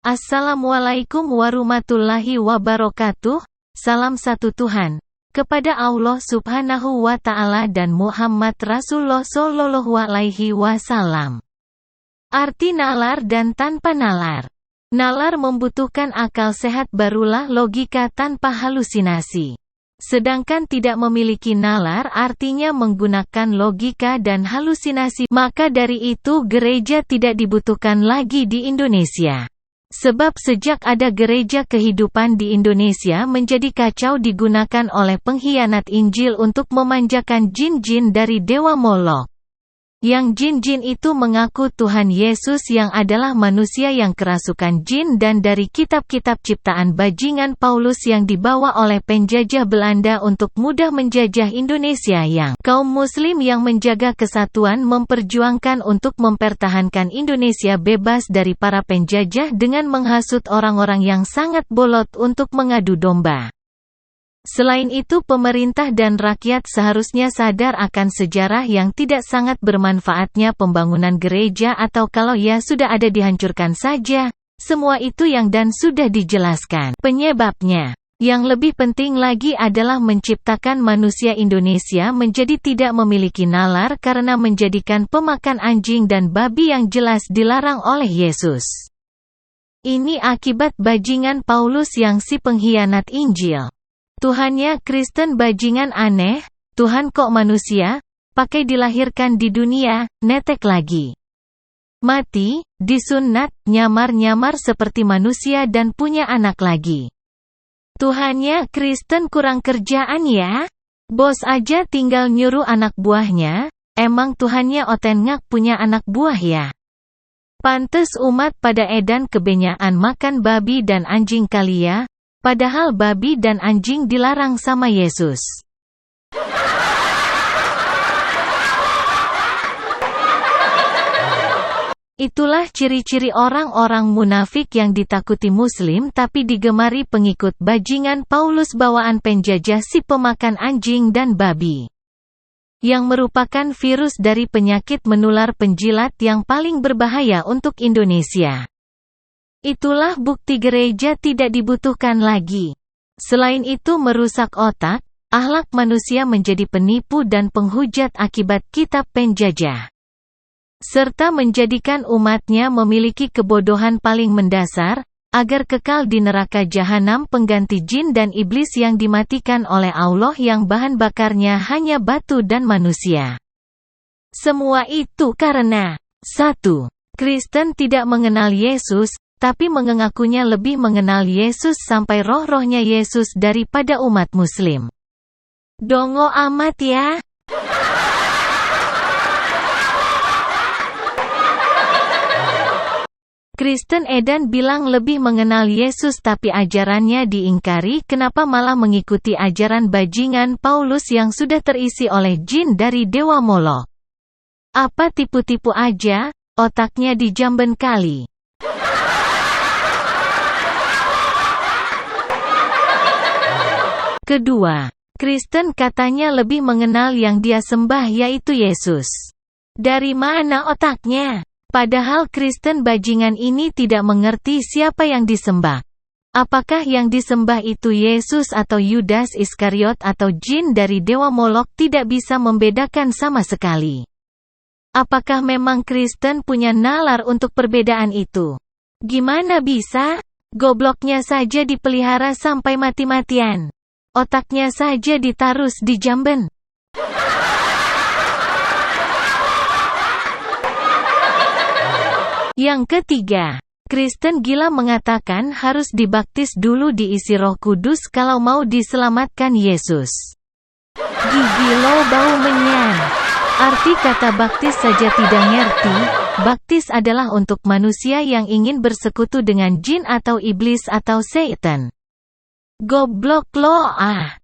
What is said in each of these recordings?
Assalamualaikum warahmatullahi wabarakatuh. Salam satu Tuhan, kepada Allah subhanahu wa ta'ala dan Muhammad Rasulullah sallallahu alaihi wasallam. Arti nalar dan tanpa nalar. Nalar membutuhkan akal sehat barulah logika tanpa halusinasi. Sedangkan tidak memiliki nalar artinya menggunakan logika dan halusinasi. Maka dari itu gereja tidak dibutuhkan lagi di Indonesia. Sebab sejak ada gereja kehidupan di Indonesia menjadi kacau digunakan oleh pengkhianat Injil untuk memanjakan jin-jin dari Dewa Molok. Yang jin-jin itu mengaku Tuhan Yesus yang adalah manusia yang kerasukan jin dan dari kitab-kitab ciptaan bajingan Paulus yang dibawa oleh penjajah Belanda untuk mudah menjajah Indonesia yang kaum muslim yang menjaga kesatuan memperjuangkan untuk mempertahankan Indonesia bebas dari para penjajah dengan menghasut orang-orang yang sangat bolot untuk mengadu domba. Selain itu pemerintah dan rakyat seharusnya sadar akan sejarah yang tidak sangat bermanfaatnya pembangunan gereja atau kalau ya sudah ada dihancurkan saja. Semua itu yang dan sudah dijelaskan penyebabnya. Yang lebih penting lagi adalah menciptakan manusia Indonesia menjadi tidak memiliki nalar karena menjadikan pemakan anjing dan babi yang jelas dilarang oleh Yesus. Ini akibat bajingan Paulus yang si pengkhianat Injil. Tuhannya Kristen bajingan aneh, Tuhan kok manusia, pakai dilahirkan di dunia, netek lagi. Mati, disunat, nyamar-nyamar seperti manusia dan punya anak lagi. Tuhannya Kristen kurang kerjaan ya? Bos aja tinggal nyuruh anak buahnya, emang Tuhannya otengak punya anak buah ya? Pantes umat pada edan kebenyaan makan babi dan anjing kali ya? Padahal babi dan anjing dilarang sama Yesus. Itulah ciri-ciri orang-orang munafik yang ditakuti Muslim tapi digemari pengikut bajingan Paulus bawaan penjajah si pemakan anjing dan babi. Yang merupakan virus dari penyakit menular penjilat yang paling berbahaya untuk Indonesia. Itulah bukti gereja tidak dibutuhkan lagi. Selain itu merusak otak, akhlak manusia menjadi penipu dan penghujat akibat kitab penjajah. Serta menjadikan umatnya memiliki kebodohan paling mendasar, agar kekal di neraka jahanam pengganti jin dan iblis yang dimatikan oleh Allah yang bahan bakarnya hanya batu dan manusia. Semua itu karena 1. Kristen tidak mengenal Yesus, tapi mengakunya lebih mengenal Yesus sampai roh-rohnya Yesus daripada umat muslim. Dongo amat ya. Kristen edan bilang lebih mengenal Yesus tapi ajarannya diingkari, kenapa malah mengikuti ajaran bajingan Paulus yang sudah terisi oleh jin dari Dewa Molok? Apa tipu-tipu aja, otaknya dijamben kali. Kedua, Kristen katanya lebih mengenal yang dia sembah yaitu Yesus. Dari mana otaknya? Padahal Kristen bajingan ini tidak mengerti siapa yang disembah. Apakah yang disembah itu Yesus atau Yudas Iskariot atau jin dari Dewa Molok tidak bisa membedakan sama sekali. Apakah memang Kristen punya nalar untuk perbedaan itu? Gimana bisa? Gobloknya saja dipelihara sampai mati-matian. Otaknya saja ditarus di jamben. Yang ketiga, Kristen gila mengatakan harus dibaptis dulu diisi Roh Kudus kalau mau diselamatkan Yesus. Gigi lo bau menyan. Arti kata baptis saja tidak ngerti. Baptis adalah untuk manusia yang ingin bersekutu dengan jin atau iblis atau setan. Goblok lo ah.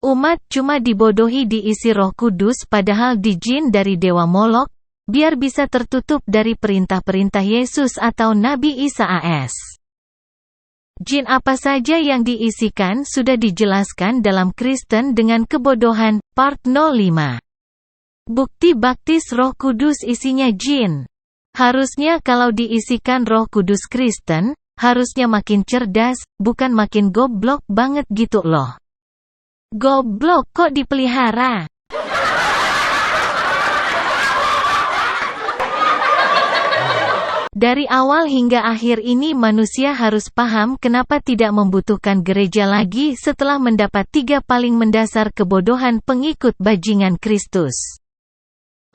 Umat cuma dibodohi diisi Roh Kudus padahal di jin dari Dewa Molok, biar bisa tertutup dari perintah-perintah Yesus atau Nabi Isa AS. Jin apa saja yang diisikan sudah dijelaskan dalam Kristen dengan kebodohan, part 05. Bukti baptis Roh Kudus isinya jin. Harusnya kalau diisikan Roh Kudus Kristen, harusnya makin cerdas, bukan makin goblok banget gitu loh. Goblok kok dipelihara? Dari awal hingga akhir ini manusia harus paham kenapa tidak membutuhkan gereja lagi setelah mendapat 3 paling mendasar kebodohan pengikut bajingan Kristus.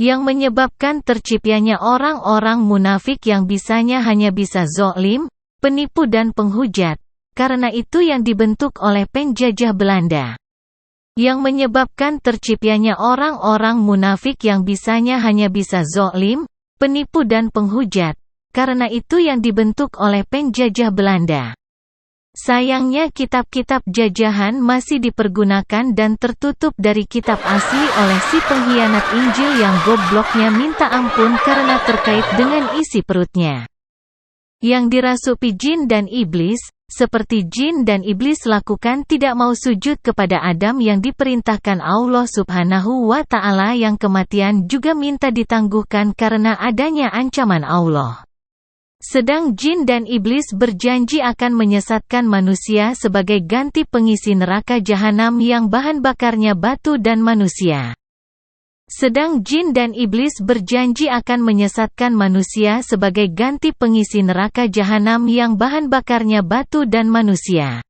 Yang menyebabkan terciptanya orang-orang munafik yang bisanya hanya bisa zolim, penipu dan penghujat. Karena itu yang dibentuk oleh penjajah Belanda. Yang menyebabkan terciptanya orang-orang munafik yang bisanya hanya bisa zolim, penipu dan penghujat. Karena itu yang dibentuk oleh penjajah Belanda. Sayangnya kitab-kitab jajahan masih dipergunakan dan tertutup dari kitab asli oleh si pengkhianat Injil yang gobloknya minta ampun karena terkait dengan isi perutnya. Yang dirasuki jin dan iblis, seperti jin dan iblis lakukan tidak mau sujud kepada Adam yang diperintahkan Allah Subhanahu wa Ta'ala, yang kematian juga minta ditangguhkan karena adanya ancaman Allah. Sedang jin dan iblis berjanji akan menyesatkan manusia sebagai ganti pengisi neraka jahanam yang bahan bakarnya batu dan manusia. Sedang jin dan iblis berjanji akan menyesatkan manusia sebagai ganti pengisi neraka jahanam yang bahan bakarnya batu dan manusia.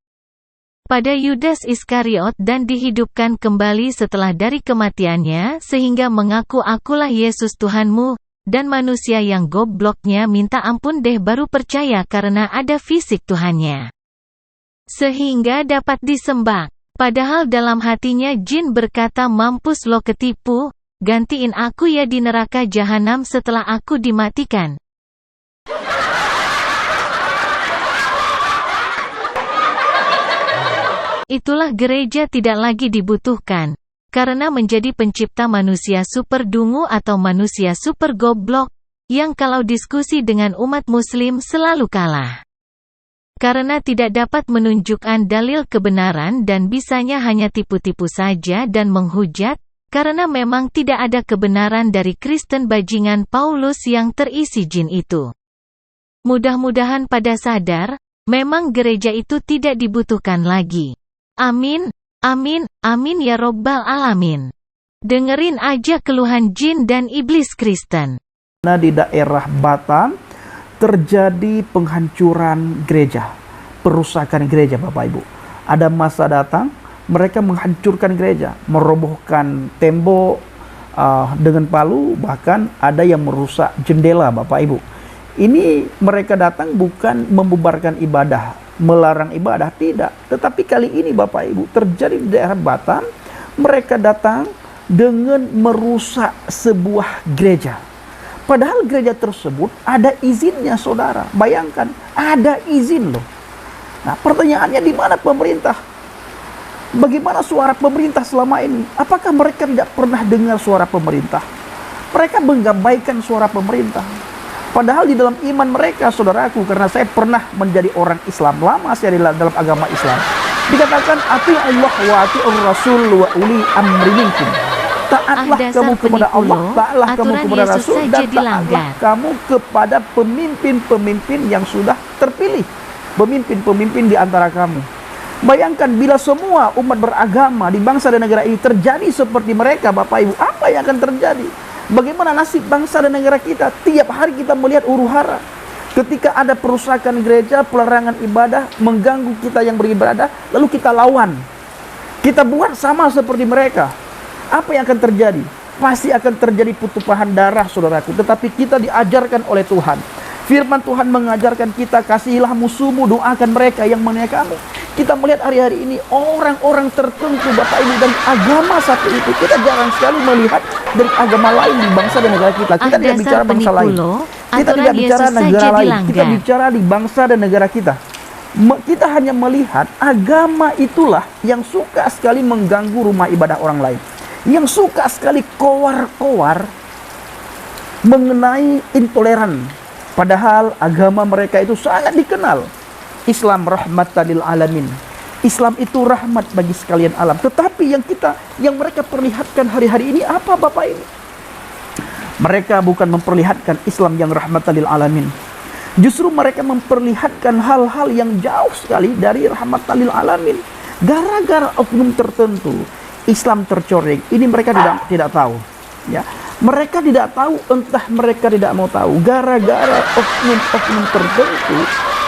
Pada Yudas Iskariot dan dihidupkan kembali setelah dari kematiannya sehingga mengaku akulah Yesus Tuhanmu. Dan manusia yang gobloknya minta ampun deh baru percaya karena ada fisik Tuhannya. Sehingga dapat disembah. Padahal dalam hatinya jin berkata, mampus lo ketipu, gantiin aku ya di neraka jahanam setelah aku dimatikan. Itulah gereja tidak lagi dibutuhkan. Karena menjadi pencipta manusia super dungu atau manusia super goblok, yang kalau diskusi dengan umat muslim selalu kalah. Karena tidak dapat menunjukkan dalil kebenaran dan bisanya hanya tipu-tipu saja dan menghujat, karena memang tidak ada kebenaran dari Kristen bajingan Paulus yang terisi jin itu. Mudah-mudahan pada sadar, memang gereja itu tidak dibutuhkan lagi. Amin. Amin, amin ya robbal alamin. Dengerin aja keluhan jin dan iblis Kristen. Nah, di daerah Batam terjadi penghancuran gereja, perusakan gereja Bapak Ibu. Ada masa datang, mereka menghancurkan gereja, merobohkan tembok dengan palu, bahkan ada yang merusak jendela Bapak Ibu. Ini mereka datang bukan membubarkan ibadah, melarang ibadah, tidak. Tetapi kali ini Bapak Ibu terjadi di daerah Batam, mereka datang dengan merusak sebuah gereja. Padahal gereja tersebut ada izinnya saudara. Bayangkan, ada izin loh. Nah pertanyaannya, di mana pemerintah? Bagaimana suara pemerintah selama ini? Apakah mereka tidak pernah dengar suara pemerintah? Mereka menggabaikan suara pemerintah. Padahal di dalam iman mereka, saudaraku, karena saya pernah menjadi orang Islam lama, saya di dalam agama Islam, dikatakan ati'u Allah wa ati'ur Rasul wa uli amri minkum. Taatlah kamu kepada Allah, taatlah kamu kepada Rasul, dan taatlah kamu kepada pemimpin-pemimpin yang sudah terpilih, pemimpin-pemimpin di antara kamu. Bayangkan bila semua umat beragama di bangsa dan negara ini terjadi seperti mereka, Bapak Ibu, apa yang akan terjadi? Bagaimana nasib bangsa dan negara kita? Tiap hari kita melihat huru-hara. Ketika ada perusakan gereja, pelarangan ibadah, mengganggu kita yang beribadah, lalu kita lawan. Kita buat sama seperti mereka. Apa yang akan terjadi? Pasti akan terjadi pertumpahan darah, saudaraku. Tetapi kita diajarkan oleh Tuhan. Firman Tuhan mengajarkan kita, kasihilah musuhmu, doakan mereka yang menganiaya kamu. Kita melihat hari-hari ini orang-orang tertentu Bapak Ibu dari agama satu itu, kita jarang sekali melihat dari agama lain di bangsa dan negara kita. Kita tidak bicara bangsa lain. Kita tidak bicara negara lain. Kita bicara di bangsa dan negara kita. Kita hanya melihat agama itulah yang suka sekali mengganggu rumah ibadah orang lain. Yang suka sekali kowar-kowar mengenai intoleran. Padahal agama mereka itu sangat dikenal. Islam rahmatan lil alamin. Islam itu rahmat bagi sekalian alam. Tetapi yang mereka perlihatkan hari-hari ini apa Bapak ini? Mereka bukan memperlihatkan Islam yang rahmatan lil alamin. Justru mereka memperlihatkan hal-hal yang jauh sekali dari rahmatan lil alamin. Gara-gara oknum tertentu, Islam tercoreng. Ini mereka tidak tahu. Ya, mereka tidak tahu, entah mereka tidak mau tahu. Gara-gara oknum-oknum tertentu,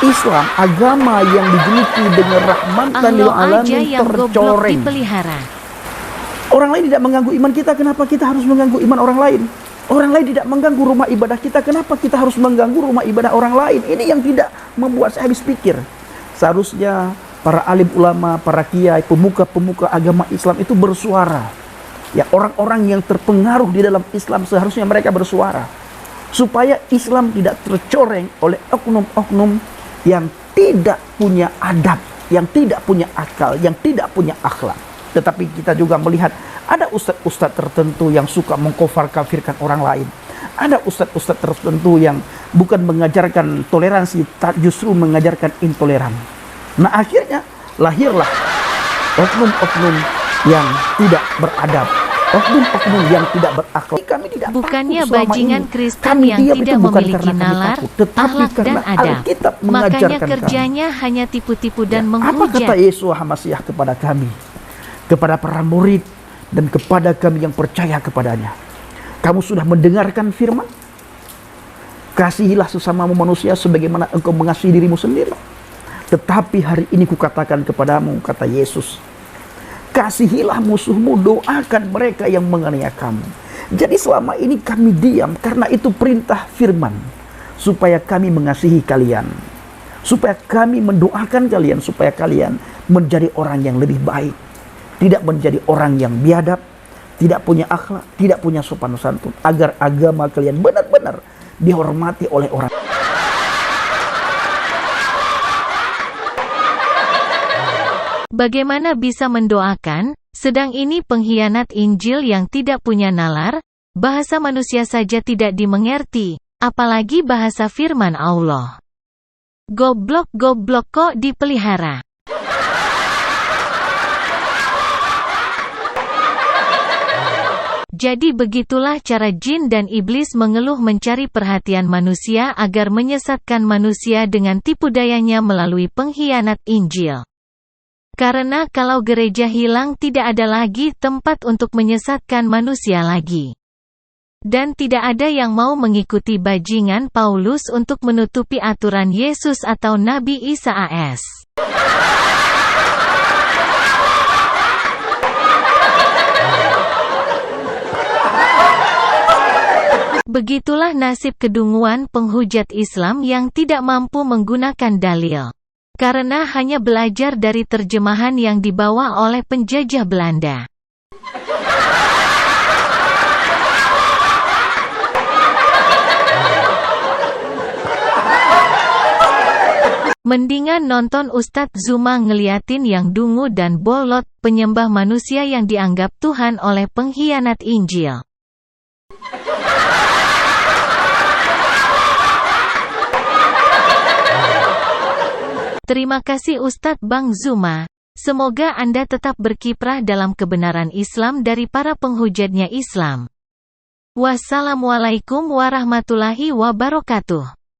Islam, agama yang dijuluki dengan rahmatan lil alamin tercoreng. Orang lain tidak mengganggu iman kita, kenapa kita harus mengganggu iman orang lain? Orang lain tidak mengganggu rumah ibadah kita, kenapa kita harus mengganggu rumah ibadah orang lain? Ini yang tidak membuat saya habis pikir. Seharusnya para alim ulama, para kiai, pemuka-pemuka agama Islam itu bersuara. Ya, orang-orang yang terpengaruh di dalam Islam seharusnya mereka bersuara. Supaya Islam tidak tercoreng oleh oknum-oknum yang tidak punya adab, yang tidak punya akal, yang tidak punya akhlak. Tetapi kita juga melihat ada ustadz-ustadz tertentu yang suka mengkafir-kafirkan orang lain. Ada ustadz-ustadz tertentu yang bukan mengajarkan toleransi, justru mengajarkan intoleran. Nah, akhirnya lahirlah oknum-oknum yang tidak beradab, oknum-oknum yang tidak berakhlak. Kami tidak bukannya takut selama bajingan ini. Kristen Kami yang diam tidak itu bukan memiliki karena kami nalar, takut, tetapi akhlak dan karena adab. Alkitab Makanya mengajarkan kerjanya hanya tipu-tipu dan kami. Apa kata menghujat. Yesus Hamasiah kepada kami, kepada para murid, dan kepada kami yang percaya kepadanya? Kamu sudah mendengarkan firman? Kasihilah sesamamu manusia sebagaimana engkau mengasihi dirimu sendiri. Tetapi hari ini kukatakan kepadamu, kata Yesus, kasihilah musuhmu, doakan mereka yang menganiaya kamu. Jadi selama ini kami diam karena itu perintah firman, supaya kami mengasihi kalian, supaya kami mendoakan kalian, supaya kalian menjadi orang yang lebih baik, tidak menjadi orang yang biadab, tidak punya akhlak, tidak punya sopan santun, agar agama kalian benar-benar dihormati oleh orang. Bagaimana bisa mendoakan, sedang ini pengkhianat Injil yang tidak punya nalar, bahasa manusia saja tidak dimengerti, apalagi bahasa firman Allah. Goblok-goblok kok dipelihara. Jadi begitulah cara jin dan iblis mengeluh mencari perhatian manusia agar menyesatkan manusia dengan tipu dayanya melalui pengkhianat Injil. Karena kalau gereja hilang tidak ada lagi tempat untuk menyesatkan manusia lagi. Dan tidak ada yang mau mengikuti bajingan Paulus untuk menutupi aturan Yesus atau Nabi Isa AS. Begitulah nasib kedunguan penghujat Islam yang tidak mampu menggunakan dalil. Karena hanya belajar dari terjemahan yang dibawa oleh penjajah Belanda. Mendingan nonton Ustadz Zuma ngeliatin yang dungu dan bolot, penyembah manusia yang dianggap Tuhan oleh pengkhianat Injil. Terima kasih Ustadz Bang Zuma. Semoga Anda tetap berkiprah dalam kebenaran Islam dari para penghujatnya Islam. Wassalamualaikum warahmatullahi wabarakatuh.